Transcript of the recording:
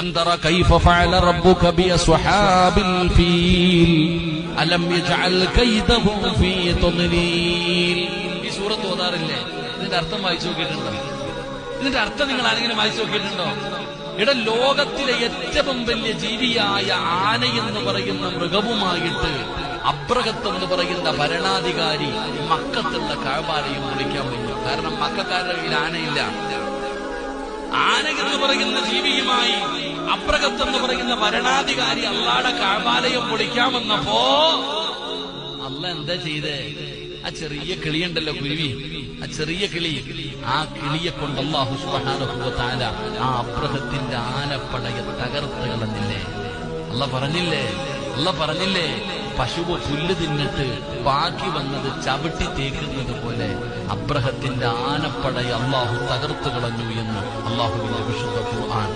അലം തറ കൈഫ ഫഅല റബ്ബുക ബിഅസ്ഹാബിൽ ഫീൽ അലം യജ്അൽ കൈദഹും ഫീ തദ്ലീൽ. ഈ സൂറത്ത് ഓതാറില്ലേ? ഇതിന്റെ അർത്ഥം വായിച്ചു നോക്കിയിട്ടുണ്ടോ? ഇതിന്റെ അർത്ഥം നിങ്ങൾ ആരെങ്കിലും വായിച്ചു നോക്കിയിട്ടുണ്ടോ? ഇവിടെ ലോകത്തിലെ ഏറ്റവും വലിയ ജീവിയായ ആനയെന്ന് പറയുന്ന മൃഗവുമായിട്ട് അബ്രഹത്ത് എന്ന് പറയുന്ന ഭരണാധികാരി മക്കത്തുള്ള കഅബാലയം പൊളിക്കാൻ വന്നു. കാരണം മക്കക്കാരുടെ കയ്യിൽ ആനയില്ല. ആനയെന്ന് പറയുന്ന ജീവിയുമായി അബ്രഹത്ത് എന്ന് പറയുന്ന ഭരണാധികാരി അള്ളാടെ കഅബാലയം പൊളിക്കാൻ വന്നപ്പോ അള്ളാ എന്താ ചെയ്തേ? ആ ചെറിയ കിളിയുണ്ടല്ലോ, കുരുവി, ആ ചെറിയ കിളി, ആ കിളിയെ കൊണ്ട് അല്ലാഹു സുബ്ഹാനഹു വ തആല ആ അബ്രഹത്തിന്റെ ആനപ്പടയെ തകർത്ത് കളഞ്ഞില്ലേ? അല്ലാഹ് പറഞ്ഞില്ലേ പശുവ് പുല്ല് തിന്നിട്ട് ബാക്കി വന്നത് ചവിട്ടി തേക്കുന്നത് പോലെ അബ്രഹത്തിന്റെ ആനപ്പടയെ അല്ലാഹു തകർത്ത് കളഞ്ഞു എന്ന് അല്ലാഹുവിന്റെ വിശുദ്ധ ഖുർആൻ.